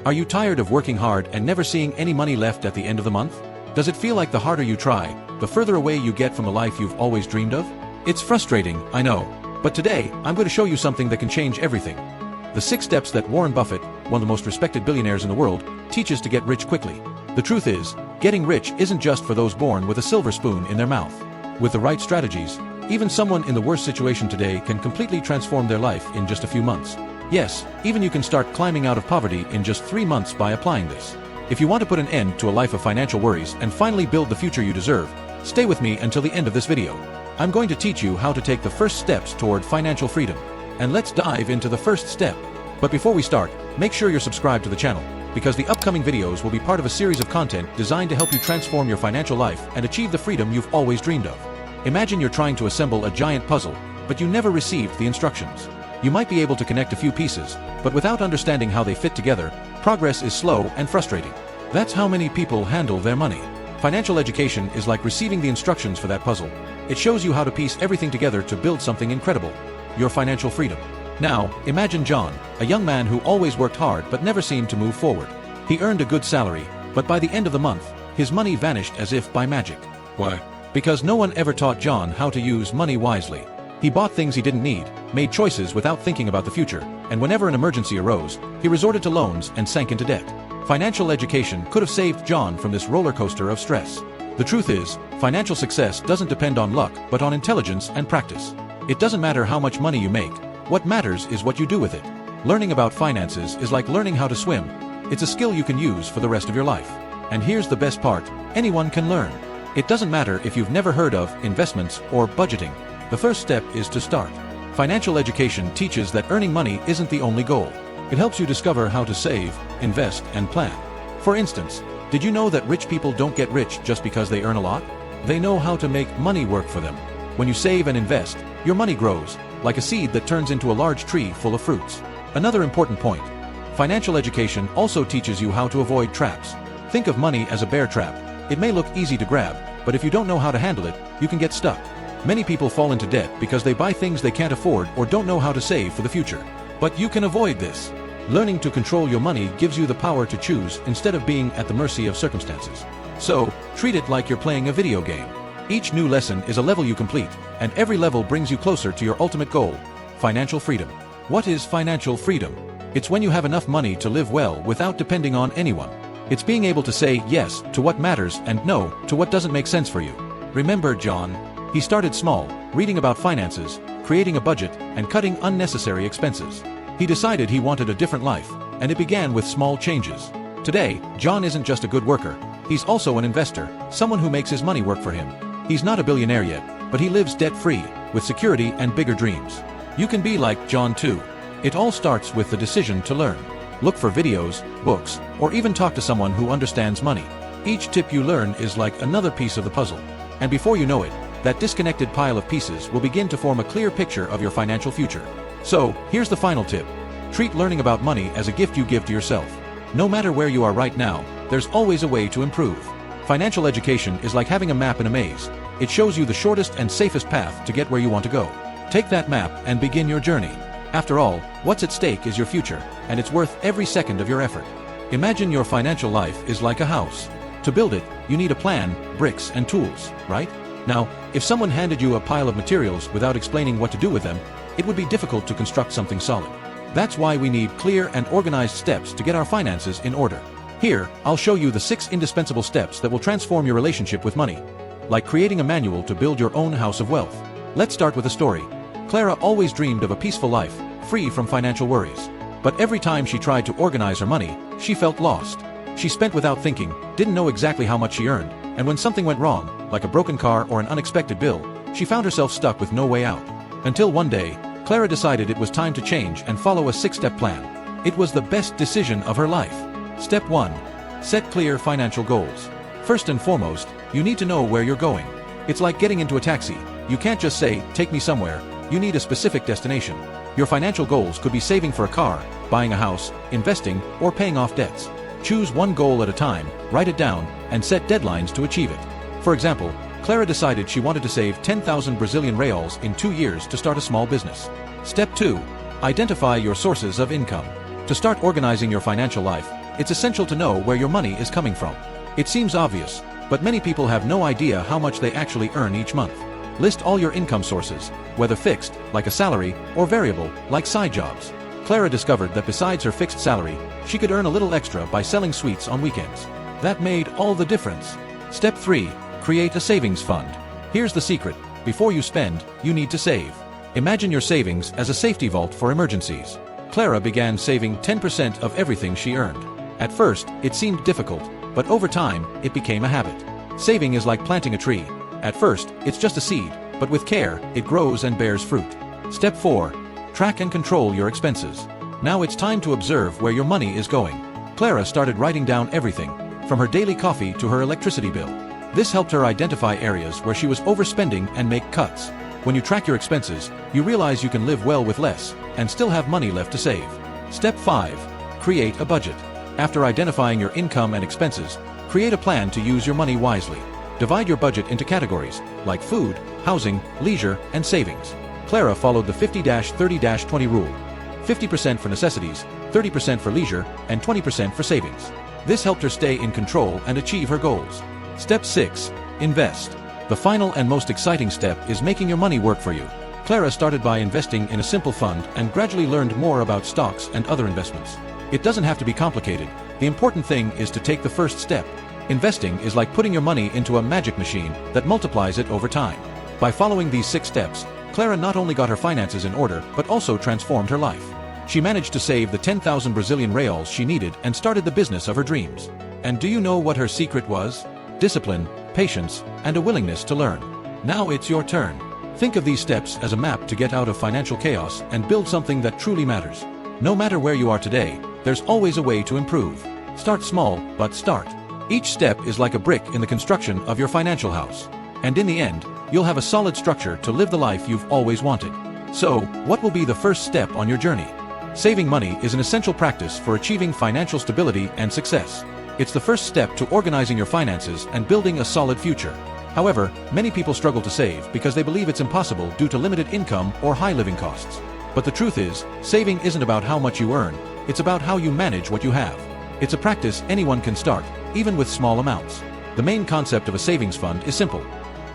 Are you tired of working hard and never seeing any money left at the end of the month? Does it feel like the harder you try, the further away you get from the life you've always dreamed of? It's frustrating, I know. But today, I'm going to show you something that can change everything. The 6 steps that Warren Buffett, one of the most respected billionaires in the world, teaches to get rich quickly. The truth is, getting rich isn't just for those born with a silver spoon in their mouth. With the right strategies, even someone in the worst situation today can completely transform their life in just a few months. Yes, even you can start climbing out of poverty in just 3 months by applying this. If you want to put an end to a life of financial worries and finally build the future you deserve, stay with me until the end of this video. I'm going to teach you how to take the first steps toward financial freedom. And let's dive into the first step. But before we start, make sure you're subscribed to the channel, because the upcoming videos will be part of a series of content designed to help you transform your financial life and achieve the freedom you've always dreamed of. Imagine you're trying to assemble a giant puzzle, but you never received the instructions. You might be able to connect a few pieces, but without understanding how they fit together, progress is slow and frustrating. That's how many people handle their money. Financial education is like receiving the instructions for that puzzle. It shows you how to piece everything together to build something incredible: your financial freedom. Now, imagine John, a young man who always worked hard but never seemed to move forward. He earned a good salary, but by the end of the month, his money vanished as if by magic. Why? Because no one ever taught John how to use money wisely. He bought things he didn't need, made choices without thinking about the future, and whenever an emergency arose, he resorted to loans and sank into debt. Financial education could have saved John from this roller coaster of stress. The truth is, financial success doesn't depend on luck but on intelligence and practice. It doesn't matter how much money you make. What matters is what you do with it. Learning about finances is like learning how to swim. It's a skill you can use for the rest of your life. And here's the best part: anyone can learn. It doesn't matter if you've never heard of investments or budgeting. The first step is to start. Financial education teaches that earning money isn't the only goal. It helps you discover how to save, invest, and plan. For instance, did you know that rich people don't get rich just because they earn a lot? They know how to make money work for them. When you save and invest, your money grows, like a seed that turns into a large tree full of fruits. Another important point: financial education also teaches you how to avoid traps. Think of money as a bear trap. It may look easy to grab, but if you don't know how to handle it, you can get stuck. Many people fall into debt because they buy things they can't afford or don't know how to save for the future. But you can avoid this. Learning to control your money gives you the power to choose instead of being at the mercy of circumstances. So, treat it like you're playing a video game. Each new lesson is a level you complete, and every level brings you closer to your ultimate goal: financial freedom. What is financial freedom? It's when you have enough money to live well without depending on anyone. It's being able to say yes to what matters and no to what doesn't make sense for you. Remember John? He started small, reading about finances, creating a budget, and cutting unnecessary expenses. He decided he wanted a different life, and it began with small changes. Today, John isn't just a good worker. He's also an investor, someone who makes his money work for him. He's not a billionaire yet, but he lives debt-free, with security and bigger dreams. You can be like John too. It all starts with the decision to learn. Look for videos, books, or even talk to someone who understands money. Each tip you learn is like another piece of the puzzle. And before you know it, that disconnected pile of pieces will begin to form a clear picture of your financial future. So, here's the final tip. Treat learning about money as a gift you give to yourself. No matter where you are right now, there's always a way to improve. Financial education is like having a map in a maze. It shows you the shortest and safest path to get where you want to go. Take that map and begin your journey. After all, what's at stake is your future, and it's worth every second of your effort. Imagine your financial life is like a house. To build it, you need a plan, bricks, and tools, right? Now, if someone handed you a pile of materials without explaining what to do with them, it would be difficult to construct something solid. That's why we need clear and organized steps to get our finances in order. Here, I'll show you the 6 indispensable steps that will transform your relationship with money. Like creating a manual to build your own house of wealth. Let's start with a story. Clara always dreamed of a peaceful life, free from financial worries. But every time she tried to organize her money, she felt lost. She spent without thinking, didn't know exactly how much she earned, and when something went wrong, like a broken car or an unexpected bill, she found herself stuck with no way out. Until one day, Clara decided it was time to change and follow a 6-step plan. It was the best decision of her life. Step 1. Set clear financial goals. First and foremost, you need to know where you're going. It's like getting into a taxi. You can't just say, "Take me somewhere." You need a specific destination. Your financial goals could be saving for a car, buying a house, investing, or paying off debts. Choose one goal at a time, write it down, and set deadlines to achieve it. For example, Clara decided she wanted to save 10,000 Brazilian reals in 2 years to start a small business. Step 2. Identify your sources of income. To start organizing your financial life, it's essential to know where your money is coming from. It seems obvious, but many people have no idea how much they actually earn each month. List all your income sources, whether fixed, like a salary, or variable, like side jobs. Clara discovered that besides her fixed salary, she could earn a little extra by selling sweets on weekends. That made all the difference. Step 3. Create a savings fund. Here's the secret. Before you spend, you need to save. Imagine your savings as a safety vault for emergencies. Clara began saving 10% of everything she earned. At first, it seemed difficult, but over time, it became a habit. Saving is like planting a tree. At first, it's just a seed, but with care, it grows and bears fruit. Step 4. Track and control your expenses. Now it's time to observe where your money is going. Clara started writing down everything, from her daily coffee to her electricity bill. This helped her identify areas where she was overspending and make cuts. When you track your expenses, you realize you can live well with less, and still have money left to save. Step 5. Create a budget. After identifying your income and expenses, create a plan to use your money wisely. Divide your budget into categories, like food, housing, leisure, and savings. Clara followed the 50-30-20 rule. 50% for necessities, 30% for leisure, and 20% for savings. This helped her stay in control and achieve her goals. Step 6. Invest. The final and most exciting step is making your money work for you. Clara started by investing in a simple fund and gradually learned more about stocks and other investments. It doesn't have to be complicated. The important thing is to take the first step. Investing is like putting your money into a magic machine that multiplies it over time. By following these 6 steps, Clara not only got her finances in order, but also transformed her life. She managed to save the 10,000 Brazilian reals she needed and started the business of her dreams. And do you know what her secret was? Discipline, patience, and a willingness to learn. Now it's your turn. Think of these steps as a map to get out of financial chaos and build something that truly matters. No matter where you are today, there's always a way to improve. Start small, but start. Each step is like a brick in the construction of your financial house. And in the end, you'll have a solid structure to live the life you've always wanted. So, what will be the first step on your journey? Saving money is an essential practice for achieving financial stability and success. It's the first step to organizing your finances and building a solid future. However, many people struggle to save because they believe it's impossible due to limited income or high living costs. But the truth is, saving isn't about how much you earn, it's about how you manage what you have. It's a practice anyone can start, even with small amounts. The main concept of a savings fund is simple.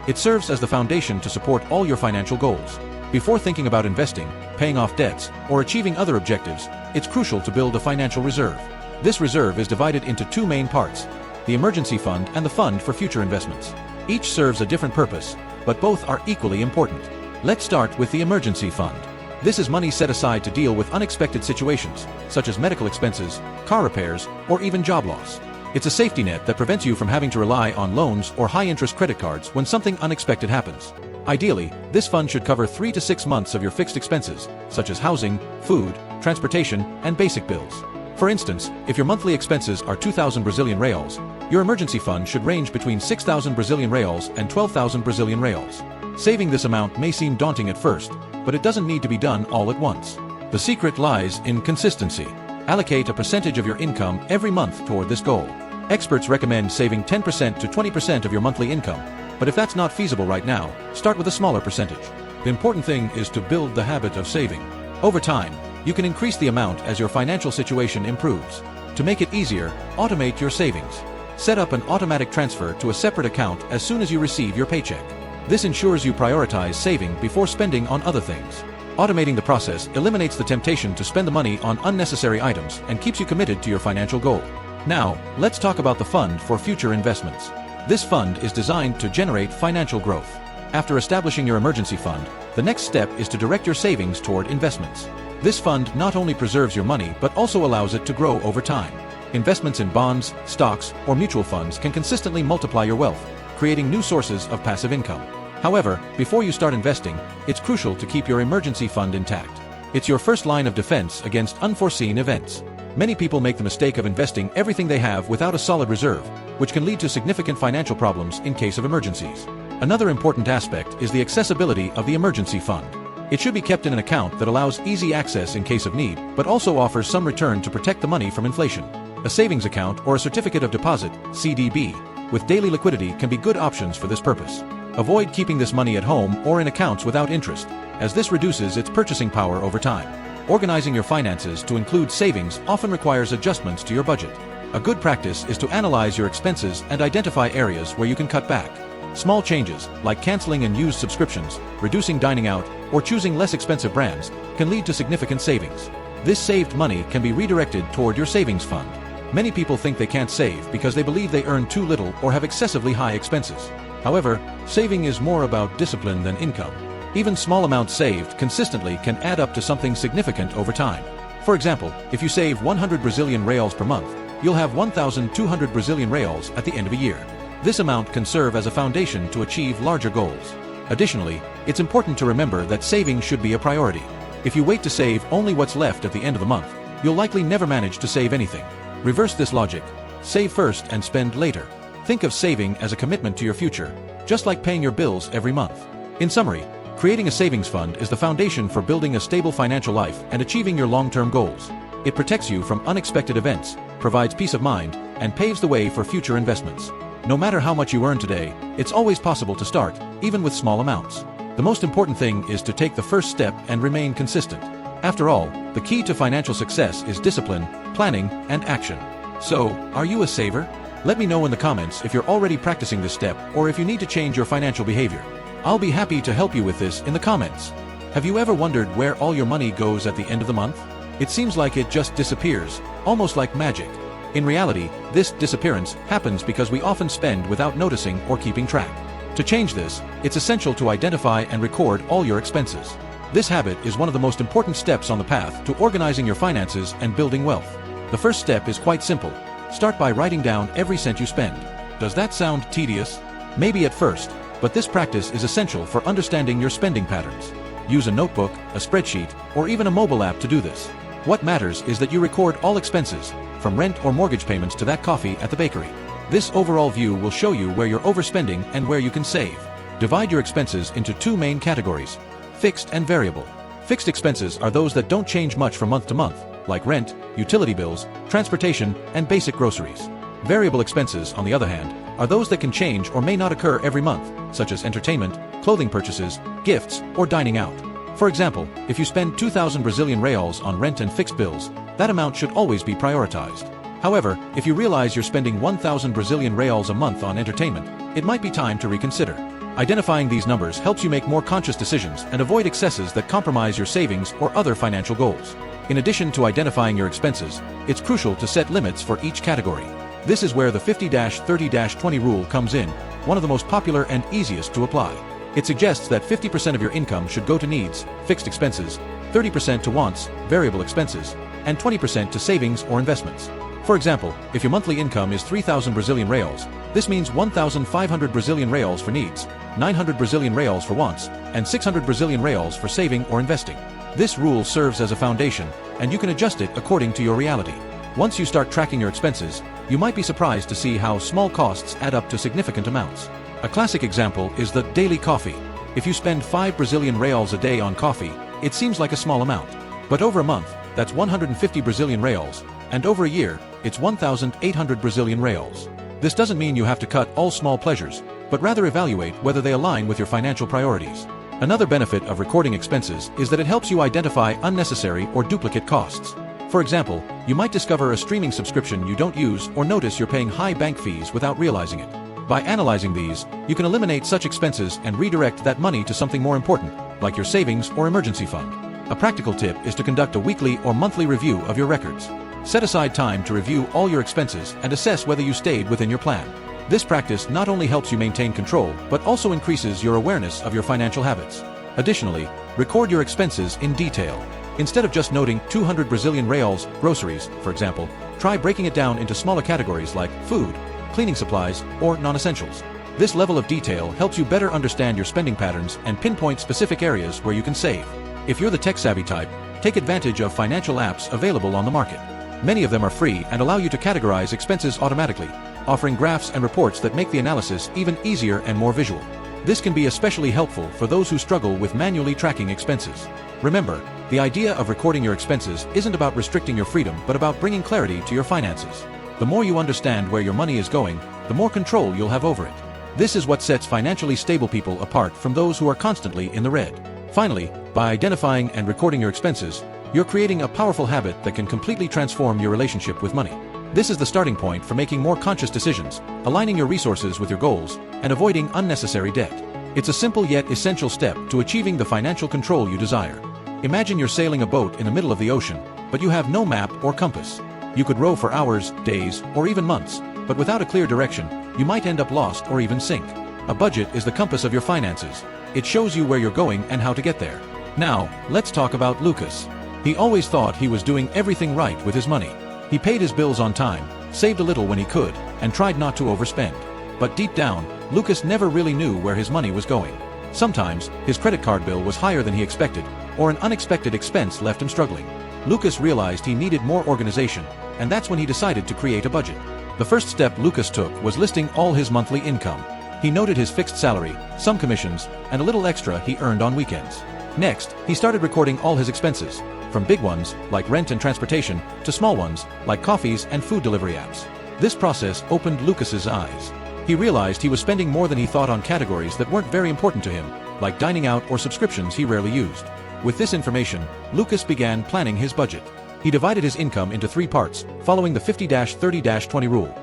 It serves as the foundation to support all your financial goals. Before thinking about investing, paying off debts, or achieving other objectives, it's crucial to build a financial reserve. This reserve is divided into 2 main parts: the emergency fund and the fund for future investments. Each serves a different purpose, but both are equally important. Let's start with the emergency fund. This is money set aside to deal with unexpected situations, such as medical expenses, car repairs, or even job loss. It's a safety net that prevents you from having to rely on loans or high-interest credit cards when something unexpected happens. Ideally, this fund should cover 3 to 6 months of your fixed expenses, such as housing, food, transportation, and basic bills. For instance, if your monthly expenses are 2,000 Brazilian reals, your emergency fund should range between 6,000 Brazilian reals and 12,000 Brazilian reals. Saving this amount may seem daunting at first, but it doesn't need to be done all at once. The secret lies in consistency. Allocate a percentage of your income every month toward this goal. Experts recommend saving 10% to 20% of your monthly income, but if that's not feasible right now, start with a smaller percentage. The important thing is to build the habit of saving. Over time, you can increase the amount as your financial situation improves. To make it easier, automate your savings. Set up an automatic transfer to a separate account as soon as you receive your paycheck. This ensures you prioritize saving before spending on other things. Automating the process eliminates the temptation to spend the money on unnecessary items and keeps you committed to your financial goal. Now, let's talk about the fund for future investments. This fund is designed to generate financial growth. After establishing your emergency fund, the next step is to direct your savings toward investments. This fund not only preserves your money but also allows it to grow over time. Investments in bonds, stocks, or mutual funds can consistently multiply your wealth, creating new sources of passive income. However, before you start investing, it's crucial to keep your emergency fund intact. It's your first line of defense against unforeseen events. Many people make the mistake of investing everything they have without a solid reserve, which can lead to significant financial problems in case of emergencies. Another important aspect is the accessibility of the emergency fund. It should be kept in an account that allows easy access in case of need, but also offers some return to protect the money from inflation. A savings account or a certificate of deposit, CDB, with daily liquidity can be good options for this purpose. Avoid keeping this money at home or in accounts without interest, as this reduces its purchasing power over time. Organizing your finances to include savings often requires adjustments to your budget. A good practice is to analyze your expenses and identify areas where you can cut back. Small changes, like canceling unused subscriptions, reducing dining out, or choosing less expensive brands, can lead to significant savings. This saved money can be redirected toward your savings fund. Many people think they can't save because they believe they earn too little or have excessively high expenses. However, saving is more about discipline than income. Even small amounts saved consistently can add up to something significant over time. For example, if you save 100 Brazilian reals per month, you'll have 1,200 Brazilian reals at the end of a year. This amount can serve as a foundation to achieve larger goals. Additionally, it's important to remember that saving should be a priority. If you wait to save only what's left at the end of the month, you'll likely never manage to save anything. Reverse this logic. Save first and spend later. Think of saving as a commitment to your future, just like paying your bills every month. In summary, creating a savings fund is the foundation for building a stable financial life and achieving your long-term goals. It protects you from unexpected events, provides peace of mind, and paves the way for future investments. No matter how much you earn today, it's always possible to start, even with small amounts. The most important thing is to take the first step and remain consistent. After all, the key to financial success is discipline, planning, and action. So, are you a saver? Let me know in the comments if you're already practicing this step or if you need to change your financial behavior. I'll be happy to help you with this in the comments. Have you ever wondered where all your money goes at the end of the month? It seems like it just disappears, almost like magic. In reality, this disappearance happens because we often spend without noticing or keeping track. To change this, it's essential to identify and record all your expenses. This habit is one of the most important steps on the path to organizing your finances and building wealth. The first step is quite simple. Start by writing down every cent you spend. Does that sound tedious? Maybe at first, but this practice is essential for understanding your spending patterns. Use a notebook, a spreadsheet, or even a mobile app to do this. What matters is that you record all expenses, from rent or mortgage payments to that coffee at the bakery. This overall view will show you where you're overspending and where you can save. Divide your expenses into two main categories: fixed and variable. Fixed expenses are those that don't change much from month to month, like rent, utility bills, transportation, and basic groceries. Variable expenses, on the other hand, are those that can change or may not occur every month, such as entertainment, clothing purchases, gifts, or dining out. For example, if you spend 2,000 Brazilian reals on rent and fixed bills, that amount should always be prioritized. However, if you realize you're spending 1,000 Brazilian reals a month on entertainment, it might be time to reconsider. Identifying these numbers helps you make more conscious decisions and avoid excesses that compromise your savings or other financial goals. In addition to identifying your expenses, it's crucial to set limits for each category. This is where the 50-30-20 rule comes in, one of the most popular and easiest to apply. It suggests that 50% of your income should go to needs, fixed expenses, 30% to wants, variable expenses, and 20% to savings or investments. For example, if your monthly income is 3,000 Brazilian reals, this means 1,500 Brazilian reals for needs, 900 Brazilian reals for wants, and 600 Brazilian reals for saving or investing. This rule serves as a foundation, and you can adjust it according to your reality. Once you start tracking your expenses, you might be surprised to see how small costs add up to significant amounts. A classic example is the daily coffee. If you spend 5 Brazilian reals a day on coffee, it seems like a small amount. But over a month, that's 150 Brazilian reals, and over a year, it's 1,800 Brazilian reals. This doesn't mean you have to cut all small pleasures, but rather evaluate whether they align with your financial priorities. Another benefit of recording expenses is that it helps you identify unnecessary or duplicate costs. For example, you might discover a streaming subscription you don't use or notice you're paying high bank fees without realizing it. By analyzing these, you can eliminate such expenses and redirect that money to something more important, like your savings or emergency fund. A practical tip is to conduct a weekly or monthly review of your records. Set aside time to review all your expenses and assess whether you stayed within your plan. This practice not only helps you maintain control, but also increases your awareness of your financial habits. Additionally, record your expenses in detail. Instead of just noting 200 Brazilian reals, groceries, for example, try breaking it down into smaller categories like food, cleaning supplies, or non-essentials. This level of detail helps you better understand your spending patterns and pinpoint specific areas where you can save. If you're the tech-savvy type, take advantage of financial apps available on the market. Many of them are free and allow you to categorize expenses automatically, offering graphs and reports that make the analysis even easier and more visual. This can be especially helpful for those who struggle with manually tracking expenses. Remember, the idea of recording your expenses isn't about restricting your freedom but about bringing clarity to your finances. The more you understand where your money is going, the more control you'll have over it. This is what sets financially stable people apart from those who are constantly in the red. Finally, by identifying and recording your expenses, You're creating a powerful habit that can completely transform your relationship with money. This is the starting point for making more conscious decisions, aligning your resources with your goals, and avoiding unnecessary debt. It's a simple yet essential step to achieving the financial control you desire. Imagine you're sailing a boat in the middle of the ocean, but you have no map or compass. You could row for hours, days, or even months, but without a clear direction, you might end up lost or even sink. A budget is the compass of your finances. It shows you where you're going and how to get there. Now, let's talk about Lucas. He always thought he was doing everything right with his money. He paid his bills on time, saved a little when he could, and tried not to overspend. But deep down, Lucas never really knew where his money was going. Sometimes, his credit card bill was higher than he expected, or an unexpected expense left him struggling. Lucas realized he needed more organization, and that's when he decided to create a budget. The first step Lucas took was listing all his monthly income. He noted his fixed salary, some commissions, and a little extra he earned on weekends. Next, he started recording all his expenses, from big ones, like rent and transportation, to small ones, like coffees and food delivery apps. This process opened Lucas's eyes. He realized he was spending more than he thought on categories that weren't very important to him, like dining out or subscriptions he rarely used. With this information, Lucas began planning his budget. He divided his income into 3 parts, following the 50-30-20 rule.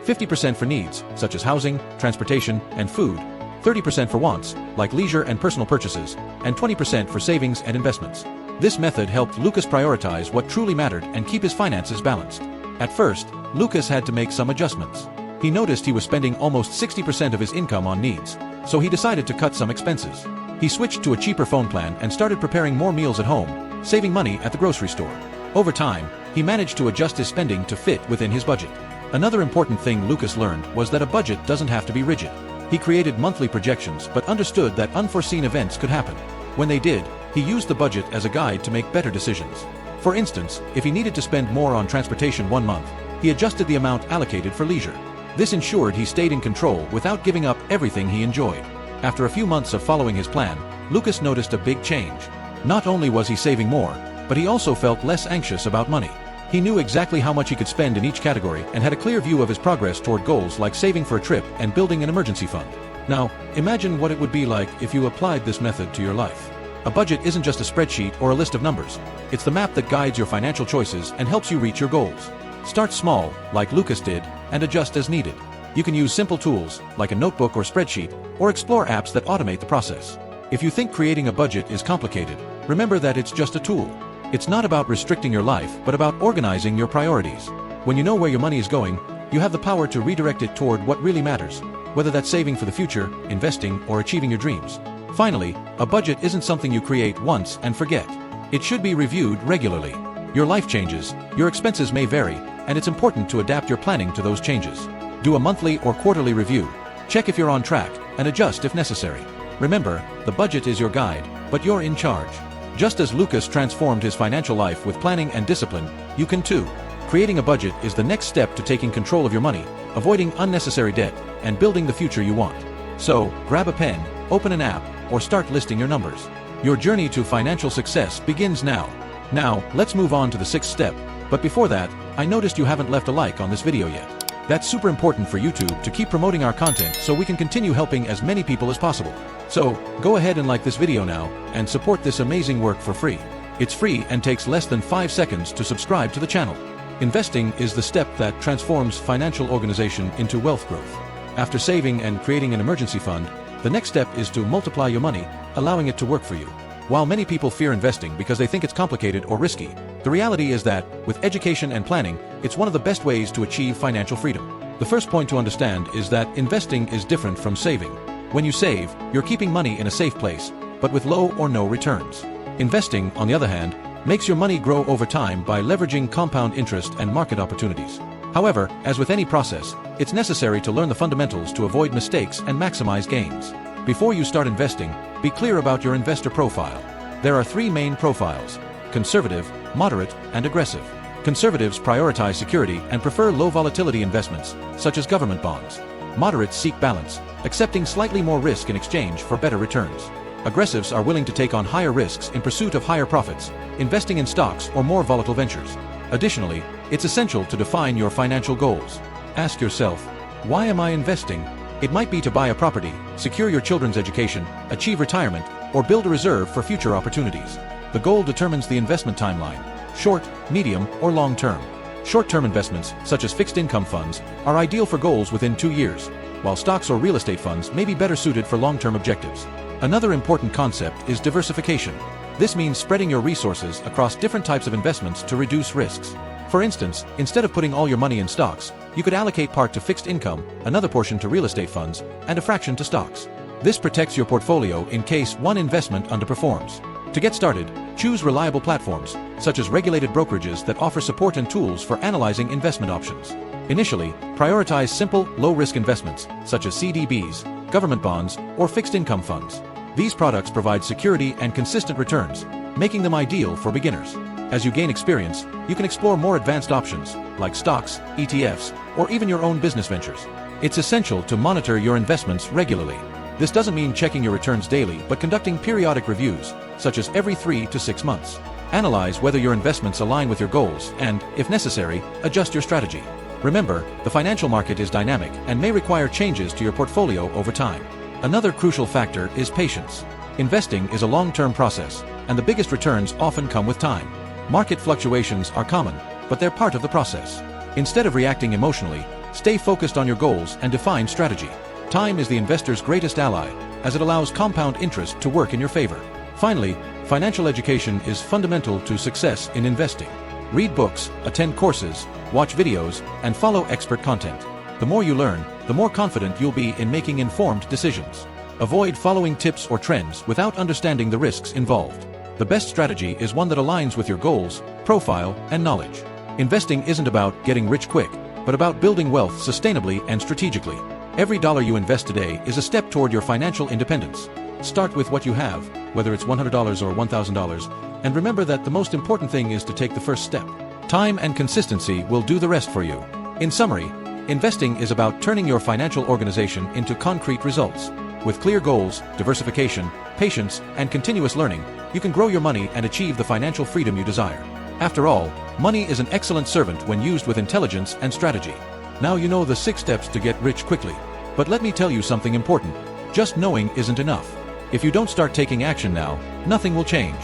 50% for needs, such as housing, transportation, and food. 30% for wants, like leisure and personal purchases, and 20% for savings and investments. This method helped Lucas prioritize what truly mattered and keep his finances balanced. At first, Lucas had to make some adjustments. He noticed he was spending almost 60% of his income on needs, so he decided to cut some expenses. He switched to a cheaper phone plan and started preparing more meals at home, saving money at the grocery store. Over time, he managed to adjust his spending to fit within his budget. Another important thing Lucas learned was that a budget doesn't have to be rigid. He created monthly projections but understood that unforeseen events could happen. When they did, he used the budget as a guide to make better decisions. For instance, if he needed to spend more on transportation one month, he adjusted the amount allocated for leisure. This ensured he stayed in control without giving up everything he enjoyed. After a few months of following his plan, Lucas noticed a big change. Not only was he saving more, but he also felt less anxious about money. He knew exactly how much he could spend in each category and had a clear view of his progress toward goals like saving for a trip and building an emergency fund. Now, imagine what it would be like if you applied this method to your life. A budget isn't just a spreadsheet or a list of numbers. It's the map that guides your financial choices and helps you reach your goals. Start small, like Lucas did, and adjust as needed. You can use simple tools, like a notebook or spreadsheet, or explore apps that automate the process. If you think creating a budget is complicated, remember that it's just a tool. It's not about restricting your life, but about organizing your priorities. When you know where your money is going, you have the power to redirect it toward what really matters, whether that's saving for the future, investing, or achieving your dreams. Finally, a budget isn't something you create once and forget. It should be reviewed regularly. Your life changes, your expenses may vary, and it's important to adapt your planning to those changes. Do a monthly or quarterly review. Check if you're on track, and adjust if necessary. Remember, the budget is your guide, but you're in charge. Just as Lucas transformed his financial life with planning and discipline, you can too. Creating a budget is the next step to taking control of your money, avoiding unnecessary debt, and building the future you want. So, grab a pen, open an app, or start listing your numbers. Your journey to financial success begins now. Now, let's move on to the 6th step. But before that, I noticed you haven't left a like on this video yet. That's super important for YouTube to keep promoting our content so we can continue helping as many people as possible. So, go ahead and like this video now, and support this amazing work for free. It's free and takes less than 5 seconds to subscribe to the channel. Investing is the step that transforms financial organization into wealth growth. After saving and creating an emergency fund, the next step is to multiply your money, allowing it to work for you. While many people fear investing because they think it's complicated or risky, the reality is that, with education and planning, it's one of the best ways to achieve financial freedom. The first point to understand is that investing is different from saving. When you save, you're keeping money in a safe place, but with low or no returns. Investing, on the other hand, makes your money grow over time by leveraging compound interest and market opportunities. However, as with any process, it's necessary to learn the fundamentals to avoid mistakes and maximize gains. Before you start investing, be clear about your investor profile. There are 3 main profiles: conservative, moderate, and aggressive. Conservatives prioritize security and prefer low volatility investments, such as government bonds. Moderates seek balance, accepting slightly more risk in exchange for better returns. Aggressives are willing to take on higher risks in pursuit of higher profits, investing in stocks or more volatile ventures. Additionally, it's essential to define your financial goals. Ask yourself, why am I investing? It might be to buy a property, secure your children's education, achieve retirement, or build a reserve for future opportunities. The goal determines the investment timeline: short, medium, or long term. Short-term investments, such as fixed income funds, are ideal for goals within 2 years, while stocks or real estate funds may be better suited for long-term objectives. Another important concept is diversification. This means spreading your resources across different types of investments to reduce risks. For instance, instead of putting all your money in stocks, you could allocate part to fixed income, another portion to real estate funds, and a fraction to stocks. This protects your portfolio in case one investment underperforms. To get started, choose reliable platforms, such as regulated brokerages that offer support and tools for analyzing investment options. Initially, prioritize simple, low-risk investments, such as CDBs, government bonds, or fixed income funds. These products provide security and consistent returns, making them ideal for beginners. As you gain experience, you can explore more advanced options, like stocks, ETFs, or even your own business ventures. It's essential to monitor your investments regularly. This doesn't mean checking your returns daily, but conducting periodic reviews, such as every 3 to 6 months. Analyze whether your investments align with your goals and, if necessary, adjust your strategy. Remember, the financial market is dynamic and may require changes to your portfolio over time. Another crucial factor is patience. Investing is a long-term process, and the biggest returns often come with time. Market fluctuations are common, but they're part of the process. Instead of reacting emotionally, stay focused on your goals and define strategy. Time is the investor's greatest ally, as it allows compound interest to work in your favor. Finally, financial education is fundamental to success in investing. Read books, attend courses, watch videos, and follow expert content. The more you learn, the more confident you'll be in making informed decisions. Avoid following tips or trends without understanding the risks involved. The best strategy is one that aligns with your goals, profile, and knowledge. Investing isn't about getting rich quick, but about building wealth sustainably and strategically. Every dollar you invest today is a step toward your financial independence. Start with what you have, whether it's $100 or $1,000, and remember that the most important thing is to take the first step. Time and consistency will do the rest for you. In summary, investing is about turning your financial organization into concrete results. With clear goals, diversification, patience, and continuous learning, you can grow your money and achieve the financial freedom you desire. After all, money is an excellent servant when used with intelligence and strategy. Now you know the 6 steps to get rich quickly. But let me tell you something important. Just knowing isn't enough. If you don't start taking action now, nothing will change.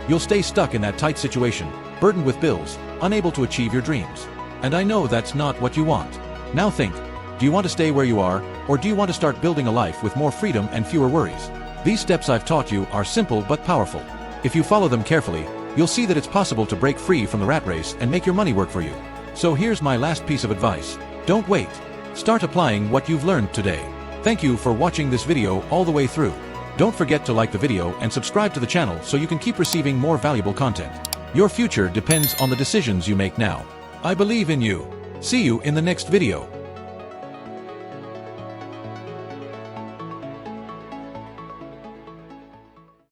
You'll stay stuck in that tight situation, burdened with bills, unable to achieve your dreams. And I know that's not what you want. Now think, do you want to stay where you are, or do you want to start building a life with more freedom and fewer worries? These steps I've taught you are simple but powerful. If you follow them carefully, you'll see that it's possible to break free from the rat race and make your money work for you. So here's my last piece of advice. Don't wait. Start applying what you've learned today. Thank you for watching this video all the way through. Don't forget to like the video and subscribe to the channel so you can keep receiving more valuable content. Your future depends on the decisions you make now. I believe in you. See you in the next video.